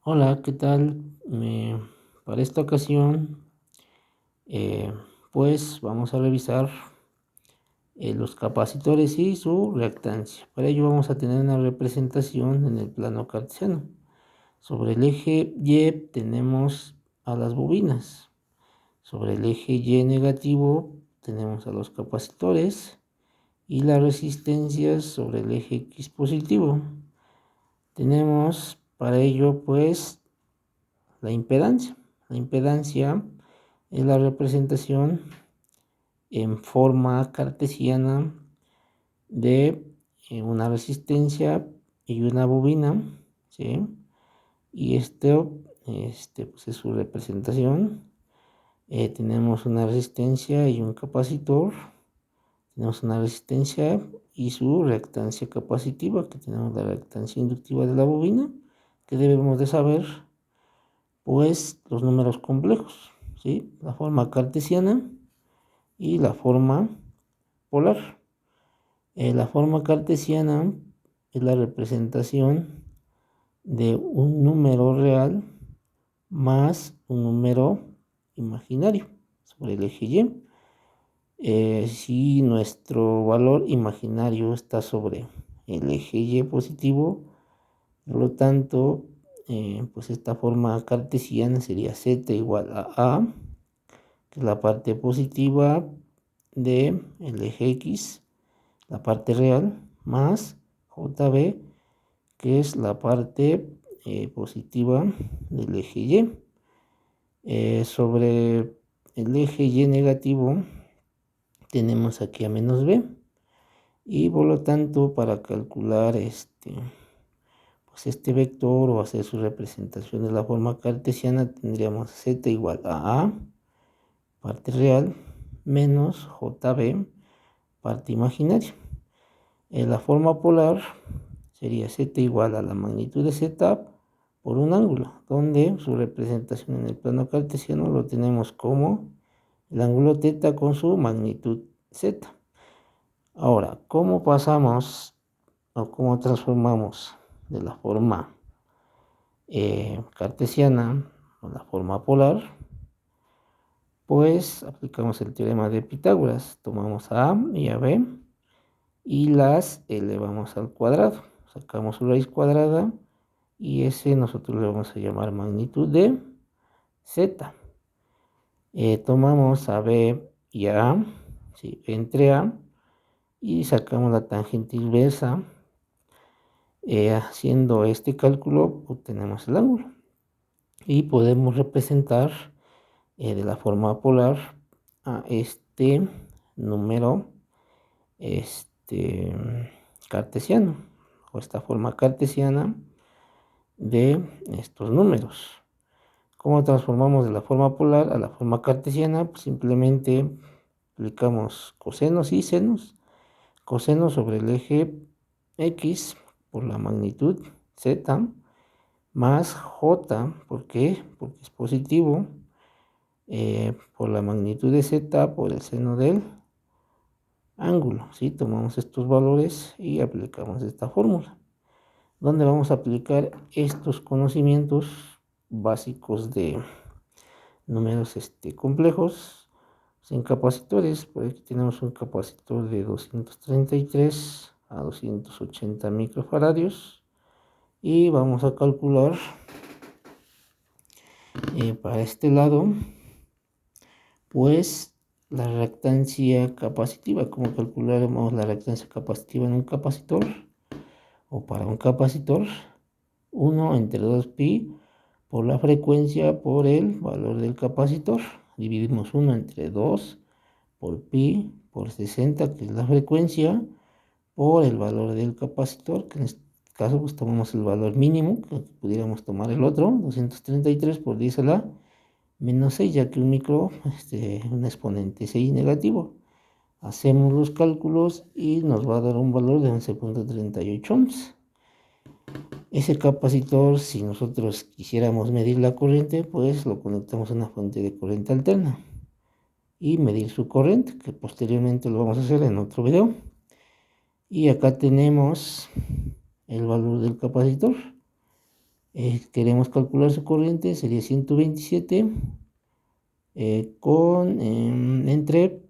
Hola, ¿qué tal? Para esta ocasión, eh, pues vamos a revisar los capacitores y su reactancia. Para ello vamos a tener una representación en el plano cartesiano. Sobre el eje Y tenemos a las bobinas. Sobre el eje Y negativo tenemos a los capacitores y las resistencias sobre el eje X positivo. Tenemos para ello pues la impedancia. La impedancia es la representación en forma cartesiana de una resistencia y una bobina, ¿sí? Y pues es su representación. Tenemos una resistencia y un capacitor. Tenemos una resistencia y su reactancia capacitiva, que tenemos la reactancia inductiva de la bobina, que debemos de saber pues los números complejos, ¿sí? La forma cartesiana y la forma polar. La forma cartesiana es la representación de un número real más un número imaginario sobre el eje Y. Si nuestro valor imaginario está sobre el eje Y positivo, por lo tanto, pues esta forma cartesiana sería z igual a, que es la parte positiva del eje X, la parte real, más JB, que es la parte positiva del eje Y. Sobre el eje Y negativo tenemos aquí a menos B, y por lo tanto para calcular pues este vector o hacer su representación de la forma cartesiana tendríamos z igual a parte real, menos JB, parte imaginaria. La forma polar sería z igual a la magnitud de z por un ángulo, donde su representación en el plano cartesiano lo tenemos como el ángulo θ con su magnitud z. Ahora, ¿cómo pasamos o cómo transformamos de la forma cartesiana o la forma polar? Pues aplicamos el teorema de Pitágoras, tomamos a A y a B y las elevamos al cuadrado, sacamos su raíz cuadrada y ese nosotros le vamos a llamar magnitud de z. Tomamos a B y a A, ¿sí? Entre A, y sacamos la tangente inversa. Haciendo este cálculo obtenemos el ángulo y podemos representar de la forma polar a este número cartesiano, o esta forma cartesiana de estos números. ¿Cómo transformamos de la forma polar a la forma cartesiana? Pues simplemente aplicamos cosenos y senos. Cosenos sobre el eje X por la magnitud z, más j, ¿por qué? Porque es positivo, por la magnitud de z por el seno del ángulo, ¿sí? Tomamos estos valores y aplicamos esta fórmula, donde vamos a aplicar estos conocimientos básicos de números complejos sin capacitores. Por aquí tenemos un capacitor de 233 a 280 microfaradios y vamos a calcular para este lado pues la reactancia capacitiva. ¿Cómo calcularemos la reactancia capacitiva en un capacitor o para un capacitor? 1 entre 2pi por la frecuencia por el valor del capacitor. Dividimos 1 entre 2 por pi por 60, que es la frecuencia, por el valor del capacitor, que en este caso pues tomamos el valor mínimo, que pudiéramos tomar el otro, 233 por 10 a la menos 6, ya que un exponente 6 negativo. Hacemos los cálculos y nos va a dar un valor de 11.38 ohms. Ese capacitor, si nosotros quisiéramos medir la corriente, pues lo conectamos a una fuente de corriente alterna y medir su corriente, que posteriormente lo vamos a hacer en otro video. Y acá tenemos el valor del capacitor. Queremos calcular su corriente, sería 127 con entre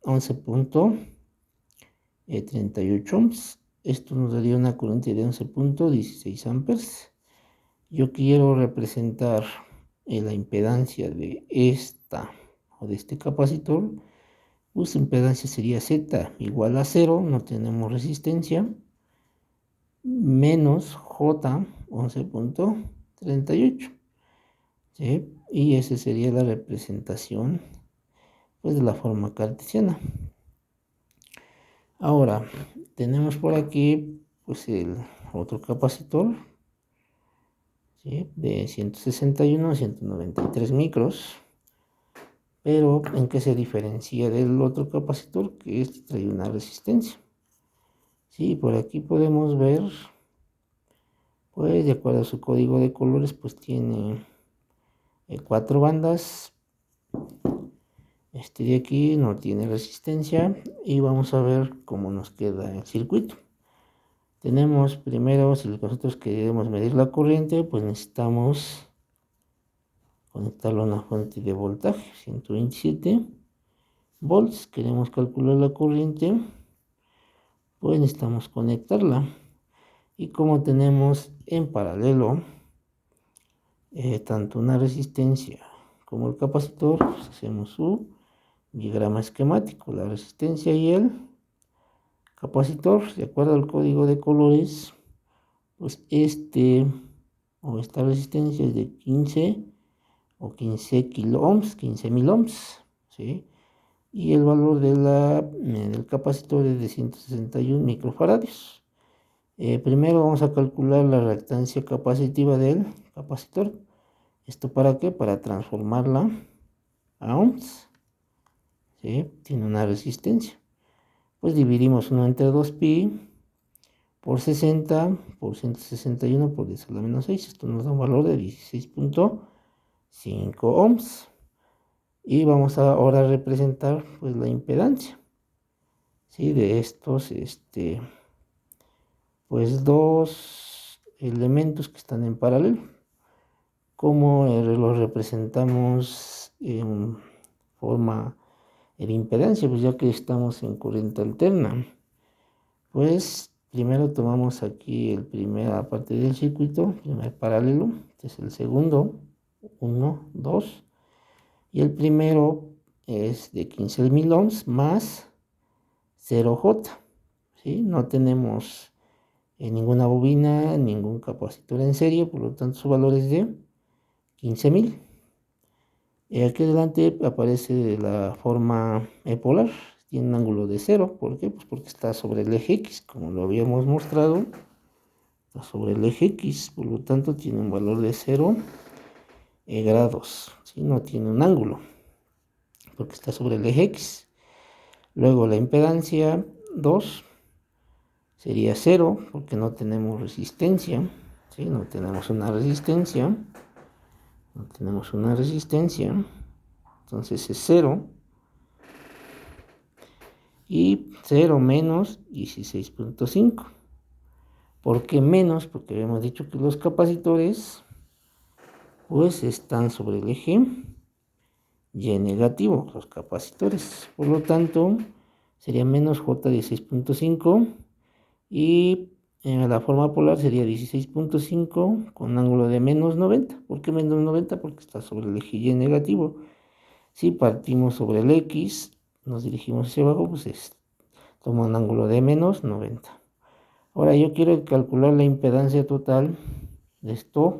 11.38 ohms. Esto nos daría una corriente de 11.16 amperes. Yo quiero representar la impedancia de esta o de este capacitor. Pues impedancia sería Z igual a 0, no tenemos resistencia, menos J 11.38, ¿sí? Y esa sería la representación, pues, de la forma cartesiana. Ahora tenemos por aquí pues el otro capacitor, ¿sí? De 161 a 193 micros, pero ¿en qué se diferencia del otro capacitor? Que este trae una resistencia. Sí, por aquí podemos ver, pues de acuerdo a su código de colores, pues tiene 4 bandas. Este de aquí no tiene resistencia y vamos a ver cómo nos queda el circuito. Tenemos primero, si nosotros queremos medir la corriente, pues necesitamos conectarlo a una fuente de voltaje, 127 volts. Queremos calcular la corriente, pues necesitamos conectarla. Y como tenemos en paralelo tanto una resistencia como el capacitor, pues hacemos su diagrama esquemático. La resistencia y el capacitor, de acuerdo al código de colores, pues esta resistencia es de 15 o 15 kilo ohms, 15.000 ohms, ¿sí? Y el valor del capacitor es de 161 microfaradios. Primero vamos a calcular la reactancia capacitiva del capacitor. ¿Esto para qué? Para transformarla a ohms, ¿sí? Tiene una resistencia. Pues dividimos 1 entre 2pi por 60 por 161 por 10 a la menos 6. Esto nos da un valor de 16.5 ohms. Y vamos a ahora representar pues la impedancia, ¿sí? De estos pues dos elementos que están en paralelo. ¿Cómo los representamos en forma de impedancia? Pues ya que estamos en corriente alterna, pues primero tomamos aquí el primera parte del circuito, primer paralelo. Este es el segundo, 1, 2, y el primero es de 15.000 ohms más 0J, ¿sí? No tenemos ninguna bobina, ningún capacitor en serie, por lo tanto su valor es de 15.000. Aquí adelante aparece la forma polar, tiene un ángulo de 0. ¿Por qué? Pues porque está sobre el eje X, como lo habíamos mostrado. Está sobre el eje X, por lo tanto tiene un valor de 0 grados, ¿sí? No tiene un ángulo, porque está sobre el eje X. Luego la impedancia 2 sería 0, porque no tenemos resistencia, ¿sí? No tenemos una resistencia. Entonces es 0. Y 0 menos 16.5. ¿Por qué menos? Porque habíamos dicho que los capacitores pues están sobre el eje Y negativo, los capacitores. Por lo tanto, sería menos J 16.5 y la forma polar sería 16.5 con ángulo de menos 90. ¿Por qué menos 90? Porque está sobre el eje Y negativo. Si partimos sobre el X, nos dirigimos hacia abajo, pues toma un ángulo de menos 90. Ahora yo quiero calcular la impedancia total de estos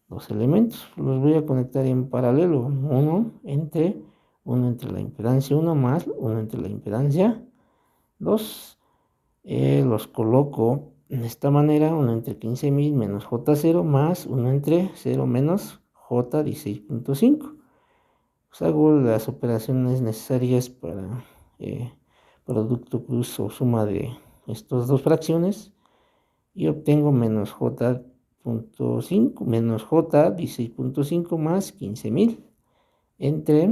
dos elementos. Los voy a conectar en paralelo. Uno entre la impedancia 1 más uno entre la impedancia 2. Los coloco de esta manera. 1 entre 15.000 menos J0 más 1 entre 0 menos J 16.5. Pues hago las operaciones necesarias para producto cruz o suma de estas dos fracciones y obtengo menos J.5 menos J 16.5 más 15.000 entre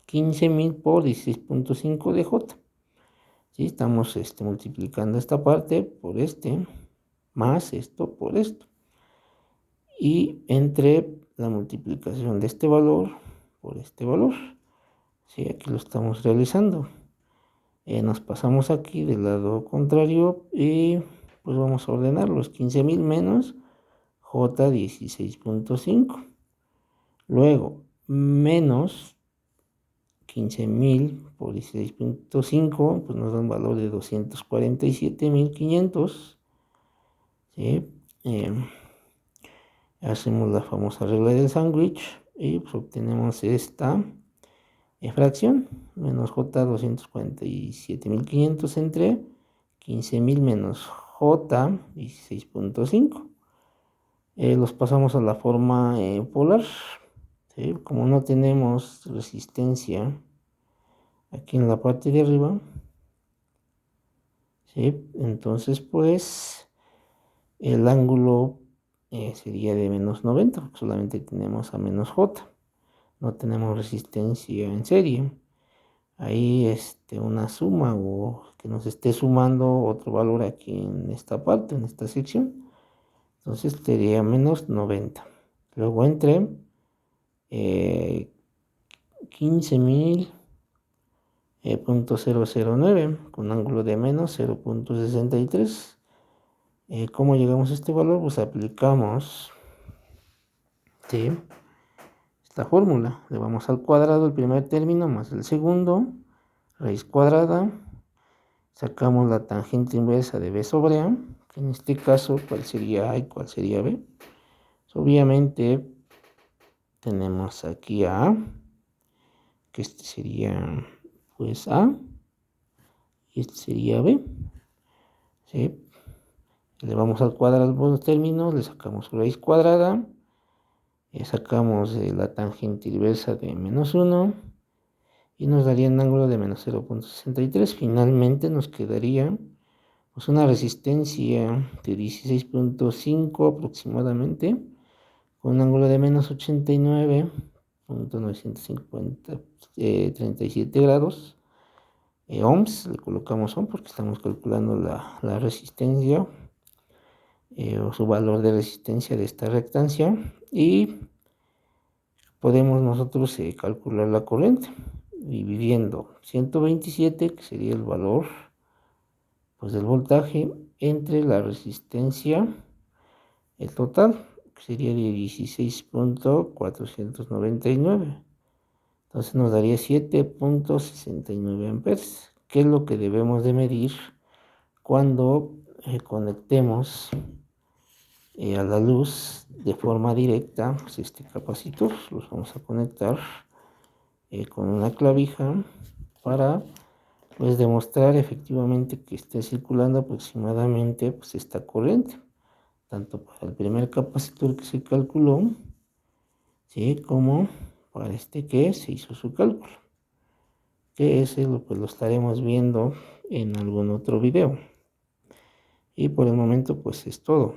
15.000 por 16.5 de J. ¿Sí? Estamos multiplicando esta parte por más esto por esto. Y entre la multiplicación de este valor por este valor. Sí, aquí lo estamos realizando. Nos pasamos aquí del lado contrario y pues vamos a ordenar los 15.000 menos J 16.5. Luego, menos 15.000 por 16.5, pues nos da un valor de 247.500. ¿Sí? Hacemos la famosa regla del sándwich y pues obtenemos esta fracción, menos J 247.500 entre 15.000 menos J 16.5. Los pasamos a la forma polar. ¿Sí? Como no tenemos resistencia aquí en la parte de arriba, ¿sí? Entonces pues el ángulo sería de menos 90, porque solamente tenemos a menos J, no tenemos resistencia en serie. Ahí una suma o que nos esté sumando otro valor aquí en esta parte, en esta sección. Entonces sería menos 90. Luego entre 15.000.009 con ángulo de menos 0.63. ¿Cómo llegamos a este valor? Pues aplicamos, ¿sí?, esta fórmula. Le vamos al cuadrado el primer término más el segundo, raíz cuadrada. Sacamos la tangente inversa de b sobre a, que en este caso, ¿cuál sería a y cuál sería b? Pues obviamente tenemos aquí a, que este sería pues a, y este sería b. ¿Sí? Le vamos al cuadrado los términos, le sacamos su raíz cuadrada, sacamos la tangente inversa de menos 1 y nos daría un ángulo de menos 0.63. Finalmente nos quedaría pues una resistencia de 16.5 aproximadamente, con un ángulo de menos 89.937 grados. Ohms, le colocamos ohm porque estamos calculando la resistencia o su valor de resistencia de esta reactancia, y podemos nosotros calcular la corriente dividiendo 127, que sería el valor pues del voltaje, entre la resistencia, el total, que sería de 16.499. Entonces nos daría 7.69 amperes, que es lo que debemos de medir cuando conectemos a la luz de forma directa pues este capacitor. Los vamos a conectar con una clavija para pues demostrar efectivamente que esté circulando aproximadamente pues esta corriente, tanto para el primer capacitor que se calculó, ¿sí?, como para este que se hizo su cálculo, que ese pues lo estaremos viendo en algún otro video. Y por el momento pues es todo.